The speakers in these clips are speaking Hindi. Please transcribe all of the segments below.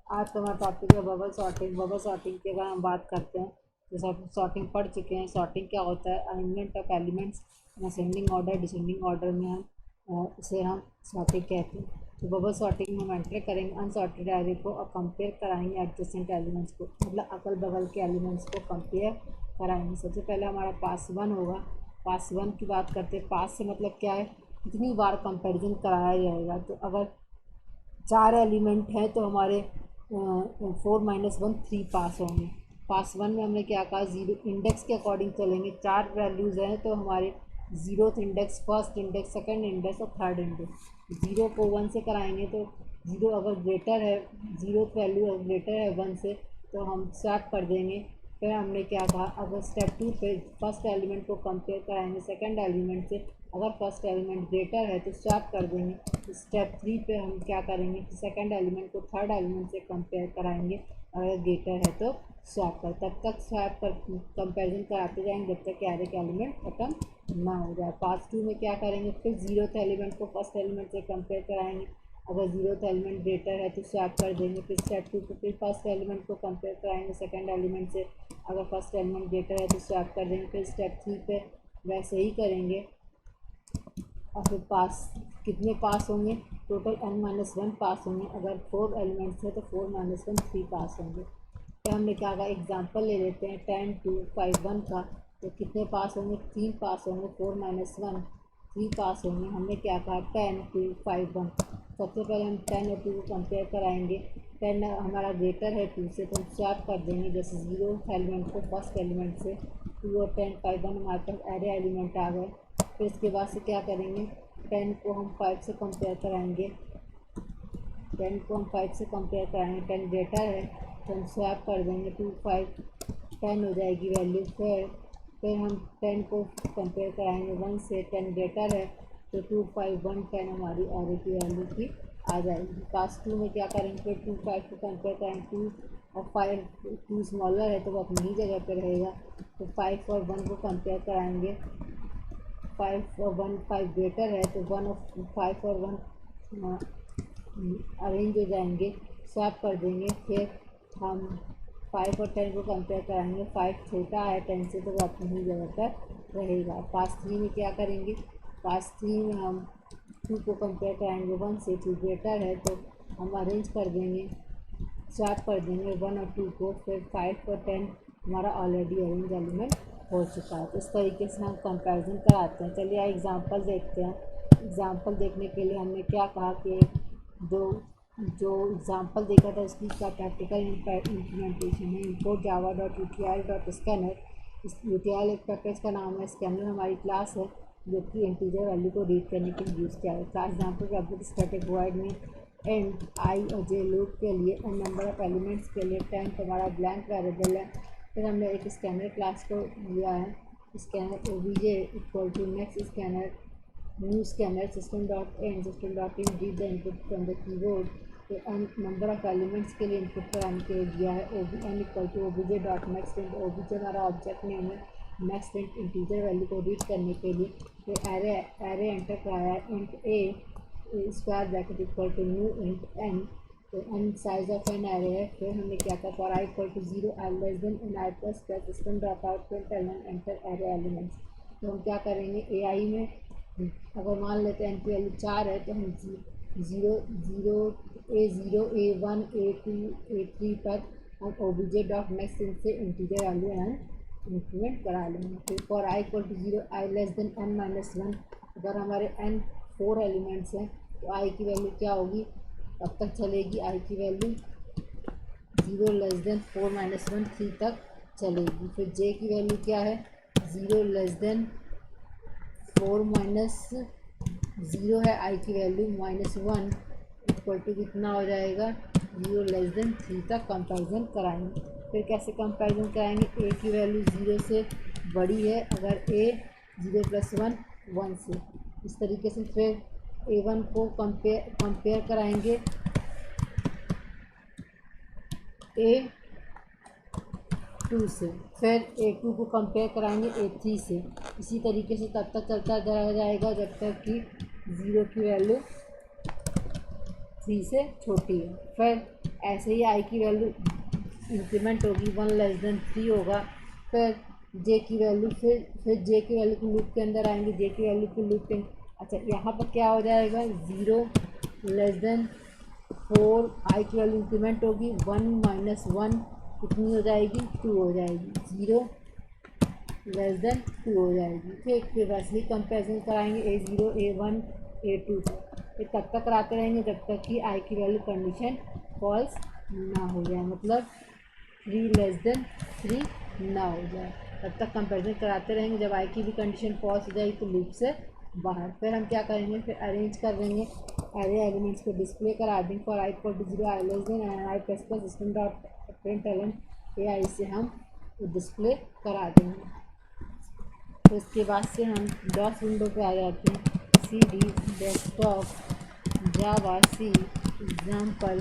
आज का हमारा टॉपिक है बबल सॉर्टिंग। बबल सॉर्टिंग की अगर हम बात करते हैं तो सब सॉर्टिंग पढ़ चुके हैं। सॉर्टिंग क्या होता है? Arrangement of elements ascending order descending order में हम इसे हम सॉर्टिंग कहते हैं। तो बबल सॉर्टिंग में हम एंटर करेंगे अनसॉर्टेड एरे को और कंपेयर कराएंगे एडजेसेंट एलिमेंट्स को, मतलब अगल बगल के एलिमेंट्स को कंपेयर कराएंगे। सबसे पहले हमारा पास वन होगा। पास वन की बात करते हैं। पास से मतलब क्या है? कितनी बार कंपेरिजन कराया जाएगा। तो अगर 4 एलिमेंट हैं तो हमारे 4 - 1 3 पास होंगे। पास वन में हमने क्या कहा? ज़ीरो इंडेक्स के अकॉर्डिंग चलेंगे। 4 वैल्यूज़ हैं तो हमारे zeroth index, first index, second index और थर्ड इंडेक्स। 0 को 1 से कराएंगे तो 0 अगर ग्रेटर है, ज़ीरोथ वैल्यू अगर ग्रेटर है 1 से तो हम स्वैप कर देंगे। फिर हमने क्या कहा? अगर स्टेप 2 पे फर्स्ट एलिमेंट को कंपेयर कराएंगे सेकंड एलिमेंट से, अगर फर्स्ट एलिमेंट ग्रेटर है तो स्वैप कर देंगे। स्टेप 3 पे हम क्या करेंगे? सेकंड एलिमेंट को थर्ड एलिमेंट से कंपेयर कराएंगे, अगर ग्रेटर है तो स्वैप कर। तब तक स्वैप कर कंपेरिजन कराते जाएंगे जब तक एरे के एलिमेंट खत्म ना हो जाए। पास 2 में क्या करेंगे? फिर ज़ीरोथ एलिमेंट को फर्स्ट एलिमेंट से कंपेयर कराएंगे, अगर ज़ीरोथ एलिमेंट ग्रेटर है तो स्वैप कर देंगे। फिर स्टेप 2 पे फिर फर्स्ट एलिमेंट को कंपेयर कराएंगे सेकंड एलिमेंट से, अगर फर्स्ट एलिमेंट ग्रेटर है तो स्वैप कर देंगे। फिर स्टेप 3 पे वैसे ही करेंगे और फिर पास कितने पास होंगे? टोटल n-1 पास होंगे। अगर 4 एलिमेंट्स है तो 4 - 1 3 पास होंगे। तो हमने क्या कहा? एग्जांपल ले लेते हैं 10 2 5 1 का। तो कितने पास होंगे? 3 पास होंगे। 4 - 1 3 पास होंगे। हमने क्या कहा? 10 2 5 1। सबसे पहले हम 10 और 2 को कंपेयर कराएंगे। 10 हमारा ग्रेटर है 2 से तो हम स्वैप कर देंगे, जैसे ज़ीरो एलिमेंट को फर्स्ट एलिमेंट से। 2 और 10 5 1 हमारे पास एरे एलिमेंट आ गए। फिर इसके बाद से क्या करेंगे? 10 को हम 5 से कंपेयर कराएंगे। 10 को हम 5 से कंपेयर कराएंगे। 10 ग्रेटर है तो हम स्वैप कर देंगे। 2 5 10 हो जाएगी वैल्यू। फिर हम 10 को कंपेयर कराएंगे 1 से। 10 ग्रेटर है तो 2 5 1 10 हमारी एरे की वैल्यू की आ जाएगी। पास 2 में क्या करेंगे? फिर 2 5 को कंपेयर करेंगे। 2 और 5 2 स्मॉलर है तो वो अपनी ही जगह पर रहेगा। तो 5 और 1 को कंपेयर कराएंगे। 5 और 1 5 ग्रेटर है तो 1 और 5 और 1 अरेंज हो जाएंगे, स्वैप कर देंगे। फिर हम 5 और 10 को कंपेयर कराएंगे। 5 छोटा है 10 से तो वो अपनी ही जगह पर रहेगा। पास 3 में क्या करेंगे? पास 3 में हम 2 को कंपेयर कराएंगे 1 से। 2 ग्रेटर है तो हम अरेंज कर देंगे, स्वैप कर देंगे 1 और 2 को। फिर 5 और 10 हमारा ऑलरेडी अरेंज एलिमेंट हो चुका है। तो इस तरीके से हम कंपैरिजन कराते हैं। चलिए एग्जांपल देखते हैं। एग्जांपल देखने के लिए हमने क्या कहा कि जो जो एग्जांपल देखा था उसकी का प्रैक्टिकल इम्प्लीमेंटेशन है। import java.util.scanner। इस util एक पैकेज का नाम है। स्कैनर हमारी क्लास है जो कि इंटीजर वैल्यू को रीड करने के लिए यूज़ किया है। For example public static void में एंड आई और जे लूप के लिए एन नंबर ऑफ एलिमेंट्स के लिए 10 हमारा ब्लैंक वेरिएबल है। फिर हमने एक स्कैनर क्लास को लिया है। Scanner OBJ equal to next scanner new scanner system.in read the input from the keyboard. तो एन नंबर ऑफ एलिमेंट्स के लिए इनपुट कराने के लिए दिया है N equal to OBJ dot next int. OBJ हमारा ऑब्जेक्ट नेम है, नेक्स्ट इंट इंटीजर वैल्यू को रीड करने के लिए। फिर एरे एंटर कराया है int A square bracket equal to new int N. तो N size of N array है। फिर हमने क्या कहा? For I equal to 0 I less than N I plus plus system dot out enter array elements. तो हम क्या करेंगे? ए आई में अगर मान लेते हैं एन की वैल्यू 4 है तो हम 0 0 A1 A2 A3 तक हम ओबीजे डॉट नेक्स्ट इन से इंटीजर वैल्यू इंक्रीमेंट करा लेंगे। फिर for I equal to 0 I less than n-1। अगर हमारे n 4 एलिमेंट्स हैं तो आई की वैल्यू क्या होगी? तब तक चलेगी आई की वैल्यू 0 लेस देन 4 - 1 3 तक चलेगी। फिर जे की वैल्यू क्या है? 0 लेस देन 4 - 0 है आई की वैल्यू -1 इक्वल टू कितना हो जाएगा? 0 लेस देन 3 तक कंपैरिजन कराएंगे। फिर कैसे कंपैरिजन कराएंगे? ए की वैल्यू 0 से बड़ी है अगर ए 0 + 1 1 से। इस तरीके से फिर A1 को कंपेयर कराएंगे A2 से। फिर A2 को कंपेयर कराएंगे A3 से। इसी तरीके से तब तक चलता रह जाएगा जब तक कि 0 की वैल्यू 3 से छोटी है। फिर ऐसे ही आई की वैल्यू इंक्रीमेंट होगी, 1 लेस देन 3 होगा। फिर जे की वैल्यू फिर जे की वैल्यू को लूप के अंदर आएंगे, जे की वैल्यू को लूप के, अच्छा यहाँ पर क्या हो जाएगा, 0 लेस देन 4, आई की वैल्यू इंक्रीमेंट होगी, 1 माइनस 1 कितनी हो जाएगी, 2 हो जाएगी, 0 लेस देन 2 हो जाएगी। फिर वैसे ही कंपेरिजन कराएंगे A0 A1 A2 से, फिर तब तक कराते रहेंगे जब तक कि आई की वैल्यू कंडीशन फॉल्स ना हो जाए, मतलब 3 लेस देन 3 ना हो जाए। तब तक कंपेरिजन कराते रहेंगे, जब आई की भी कंडीशन फॉल्स हो जाएगी तो लूप से बाहर। फिर हम क्या करेंगे, फिर अरेंज कर देंगे एरे एलिमेंट्स को डिस्प्ले कर आर्डिंग for I equal to 0 I less than and i plus plus system dot print ln a i से हम डिस्प्ले करा देंगे। तो इसके बाद से हम डॉस विंडो पे आ जाते हैं, C D desktop Java C example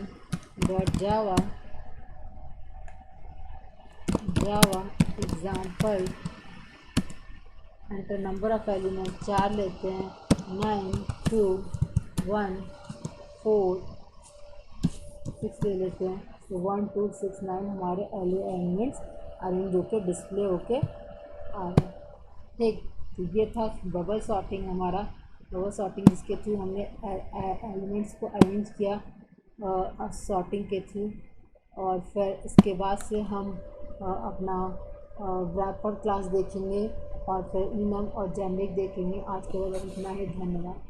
dot Java example enter number of element 4 लेते हैं, 9 2 1 4 6 ले लेते हैं। तो 1 2 6 9 हमारे एलिमेंट्स अरेंज होके डिस्प्ले होके आ गए। ठीक, तो ये था बबल सॉर्टिंग हमारा, बबल सॉर्टिंग जिसके थ्रू हमने एलिमेंट्स को अरेंज किया सॉर्टिंग के थ्रू। और फिर इसके बाद से हम अपना रैपर क्लास देखेंगे और फिर इनम और जेनरिक देखेंगे। आज के लिए इतना ही, धन्यवाद।